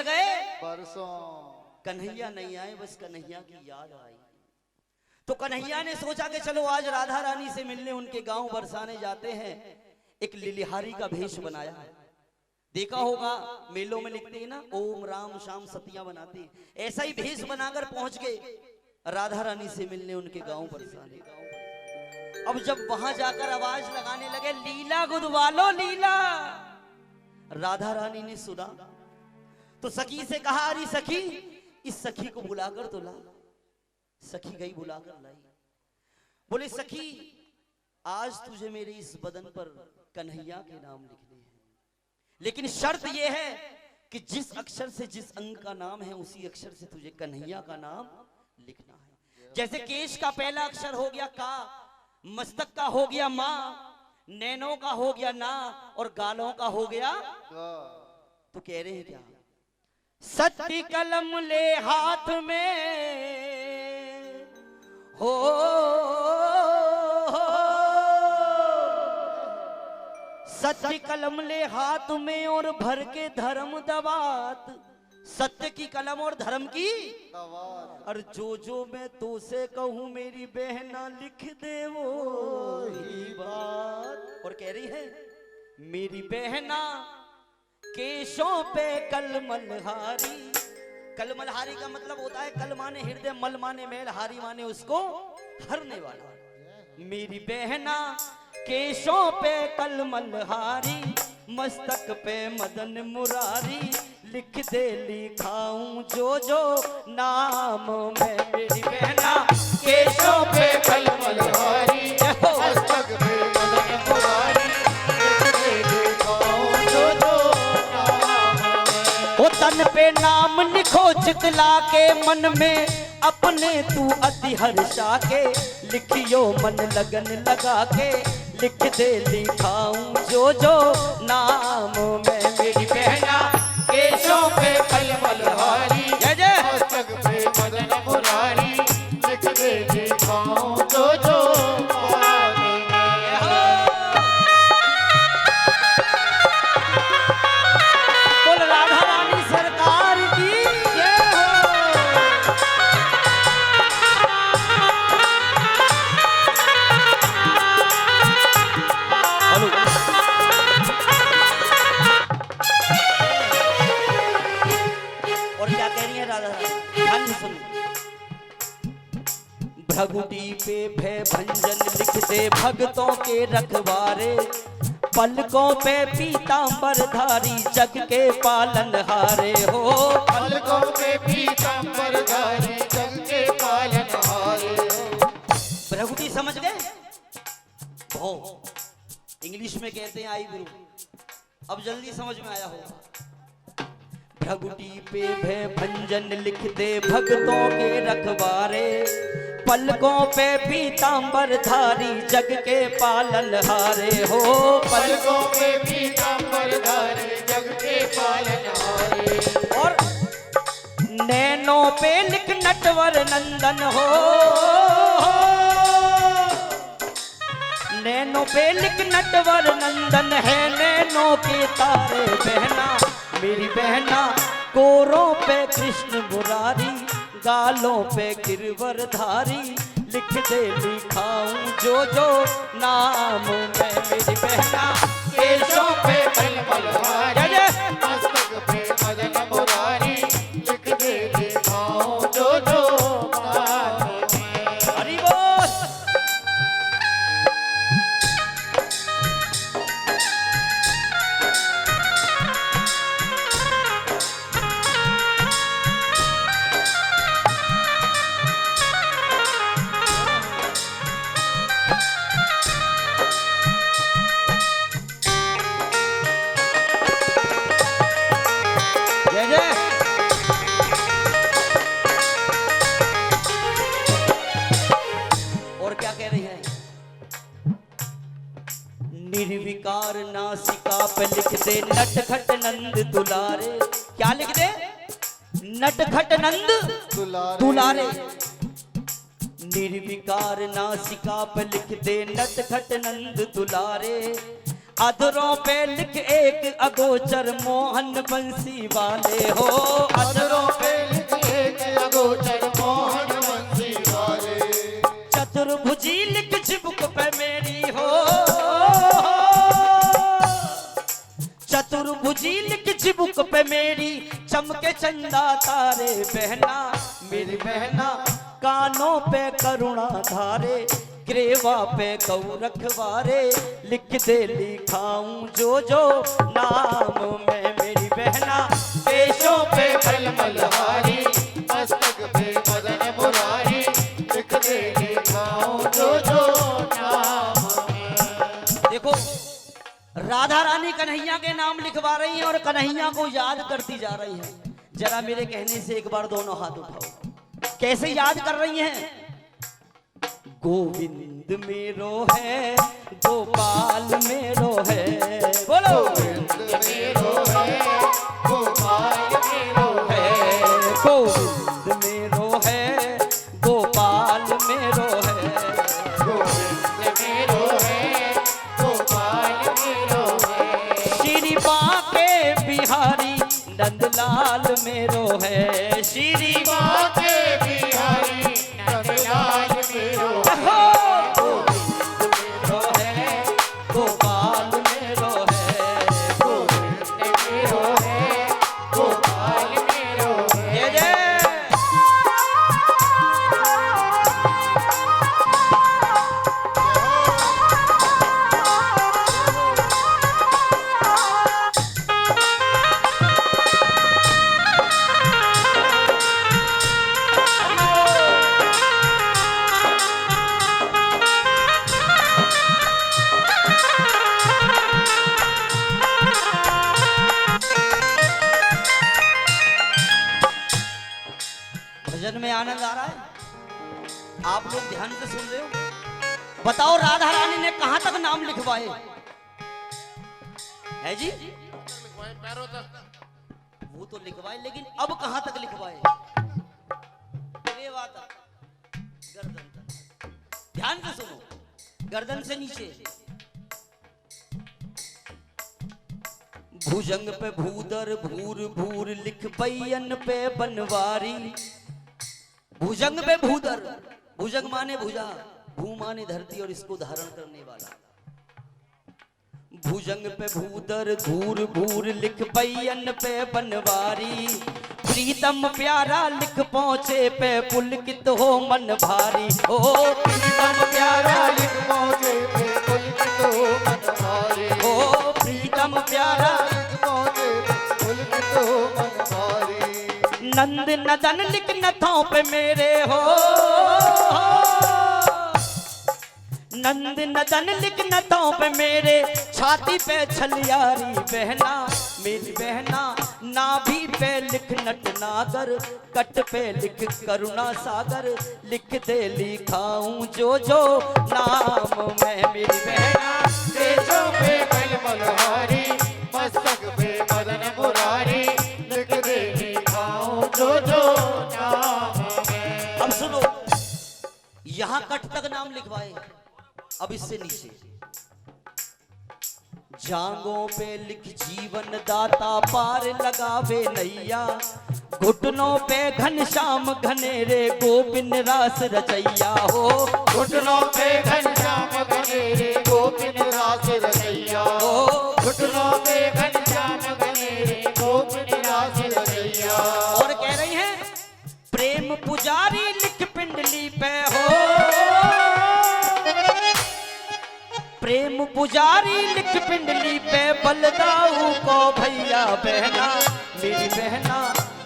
गए परसों कन्हैया नहीं आए, बस कन्हैया की याद आई। तो कन्हैया ने सोचा कि चलो आज राधा रानी से मिलने उनके गांव बरसाने जाते हैं। एक लिलिहारी का भेष बनाया है, देखा होगा मेलों में लिखते हैं ना, ओम राम शाम सतिया बनाते हैं, ऐसा ही भेष बनाकर पहुंच गए राधा रानी से मिलने उनके गांव बरसाने। अब जब वहां जाकर आवाज लगाने लगे, लीला गुदवालो लीला, राधा रानी ने सुना तो सखी से कहा, अरे सखी इस सखी को बुलाकर तो ला। सखी गई बुलाकर लाई। बोले सखी आज तुझे मेरे इस बदन पर कन्हैया के नाम लिखने हैं, लेकिन शर्त यह है कि जिस अक्षर से जिस अंग का नाम है उसी अक्षर से तुझे कन्हैया का नाम लिखना है। जैसे केश का पहला अक्षर हो गया का, मस्तक का हो गया मां, नैनों का हो गया ना, और गालों का हो गया। तो कह रहे हैं क्या, सत्य कलम ले हाथ में हो, सत्य कलम ले हाथ में और भर के धर्म दवात, सत्य की कलम और धर्म की दवात। और जो मैं तो से कहूं मेरी बहना लिख दे वो ही बात। और कह रही है मेरी बहना केशों पे कलमलहारी। कलमलहारी का मतलब होता है कल माने हृदय, मल माने मैल, हारी माने उसको हरने वाला। मेरी बहना केशों पे कलमलहारी, मस्तक पे मदन मुरारी, लिख दे लिखाऊं जो नाम मैं। मेरी बहना केशों पे कलमलहारी, मस्तक पे मदन मुरारी, तन पे नाम लिखो चितला के, मन में अपने तू अति हर्षा के, लिखियो मन लगन लगा के, लिख दे लिखाऊं जो नाम मैं। मेरी बहना केशों पे कलमलहारी, मस्तक पे मदन मुरारी, लिख दे लिखाऊं जो भगुटी पे भय भंजन लिख दे भक्तों के रखवारे, पलकों पे पीतांबर धारी जग के पालनहारे हो। पलकों पे पीतांबर धारी जग के पालनहारे। भगुटी समझ गए? भो इंग्लिश में कहते हैं आई गुरु, अब जल्दी समझ में आया होगा। भगुटी पे भय भंजन लिख दे भक्तों के रखवारे, पलकों पे पीतांबर धारी जग के पालनहारे हो। पलकों पे पीतांबर धारी जग के पालनहारे। और नैनों पे लिख नटवर नंदन हो, नैनों पे लिख नटवर नंदन है, नैनों के तारे बहना। मेरी बहना कोरों पे कृष्ण मुरारी, गालों पे गिरवर धारी, लिख दे लिखाऊं जो नाम मैं। मेरी बहना केशों पे कलमलहारी, मस्तक पे मदन मुरारी, लिख दे लिखाऊं जो नाम मैं। हरि बोल। निर्विकार नासिका पे लिख दे नटखट नंद दुलारे। क्या लिख दे? नटखट नंद दुलारे। निर्विकार नासिका पे लिख दे नटखट नंद दुलारे, अधरों पे लिख एक अगोचर मोहन बंसी वाले हो। अधरों पे लिख एक अगोचर मोहन बंसी वाले। चतुर्भुजी लिख चिबुक पे मेरी हो। चतुर्भुजी लिख चिबुक पे मेरी चमके चंदा तारे बहना मेरी बहना। कानों पे करुणा धारे ग्रेवा पे कऊ रखवारे लिख दे लिखाऊं जो जो नाम में मेरी बहना। केशों पे मलमलहारी मस्तक पे मदन मुरारी लिख दे लिखाऊं जो जो नाम में। देखो राधा रानी कन्हैया के नाम लिखवा रही हैं और कन्हैया को याद करती जा रही हैं। जरा मेरे कहने से एक बार दोनों हाथ उठाओ। कैसे याद कर रही हैं? गोविंद मेरो है गोपाल मेरो है। बोलो गोविंद मेरो है गोपाल मेरो है। गोविंद मेरो है गोपाल मेरो है। गोविंद मेरो है गोपाल मेरो है। श्री बाके बिहारी नंदलाल मेरो है। श्री बाके बिहारी नंदलाल मेरो है। गोविंद मेरो है गोपाल मेरो है। गोविंद मेरो है गोपाल मेरो है। जय जय। भजन में आनंद आ रहा है? आप लोग ध्यान से सुन रहे हो? बताओ राधा रानी ने कहां तक नाम लिखवाए है जी? वो तो लिखवाए लेकिन अब कहां तक लिखवाए? रेवा तक, गर्दन तक। ध्यान से सुनो, गर्दन से नीचे। भुजंग पे भूदर भूर भूर लिख बैयन पे बनवारी। भुजंग पे भूदर, भुजंग माने भुजा, भू माने धरती और इसको धारण करने वाला। भुजंग पे भूदर धूर भूर लिख बैयन पे बनवारी। प्रीतम प्यारा लिख पहुंचे पे पुलकित हो मन भारी। ओ प्रीतम प्यारा लिख पहुंचे पे पुलकित हो मन भारी। ओ प्रीतम प्यारा लिख पहुंचे पे पुलकित हो मन भारी। नंद नदन लिख नथों पे मेरे हो। नंद नदन लिख नथों पे मेरे छाती पे छलियारी बहना मेरी बहना। नाभि पे लिख नट नागर कट पे लिख करुणा सागर लिख दे लिखाऊं जो जो नाम मैं मेरी बहना। केशों पे मलमलहारी मस्तक पे मदन मुरारी लिख दे लिखाऊं जो जो नाम में। अब सुनो, यहां कट तक नाम लिखवाए, अब इससे नीचे जांगों पे लिख जीवन दाता पार लगावे नैया। घुटनों पे घनश्याम घनेरे गोविंद रास रचैया हो। घुटनों पे घनश्याम घनेरे गोविंद रास रचैया। घुटनों पे घनश्याम घनेरे गोविंद रास रचैया। और कह रही हैं प्रेम पुजारी लिख पिंडली पे हो। प्रेम पुजारी लिख पिंडली पे बलदाऊ को भैया बहना मेरी बहना।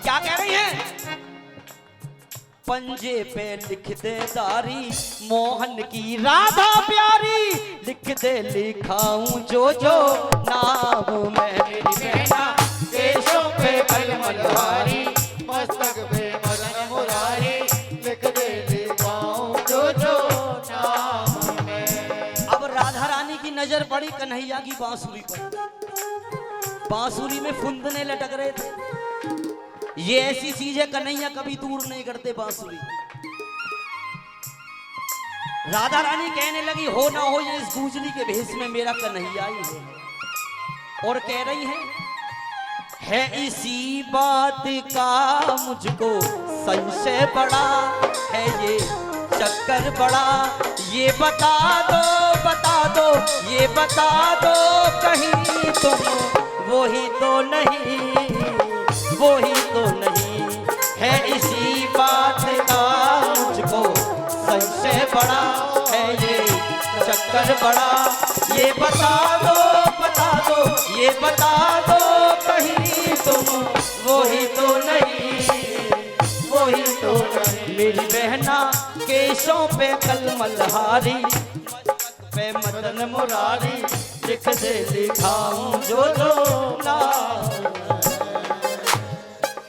क्या कह रही है? पंजे पे लिख दे दारी मोहन की राधा प्यारी लिख दे लिखाऊं जो जो नाम मैं मेरी बहना। केशों पे मलमलहारी मस्तक पे मदन मुरारी लिख दे लिखाऊं जो जो नाम में। अब राधा रानी की नजर पड़ी कन्हैया की बांसुरी पर। बांसुरी में फुंदने लटक रहे थे। ये ऐसी चीज है कन्हैया कभी दूर नहीं करते बांसुरी। राधा रानी कहने लगी हो ना हो ये इस गूंजली के भेष में मेरा कन्हैया ही है। और कह रही है इसी बात का मुझको संशय बड़ा है, ये चक्कर बड़ा, ये बता दो, ये बता दो कहीं तुम वही तो नहीं, वही तो नहीं है। इसी बात का मुझको संशय बड़ा है, ये चक्कर बड़ा, ये बता दो, ये बता दो कहीं तुम वही तो नहीं, वही तो नहीं। मेरी बहना केशों पे कलमलहारी, पे मदन मुरारी लिख दे लिखाऊं जो ना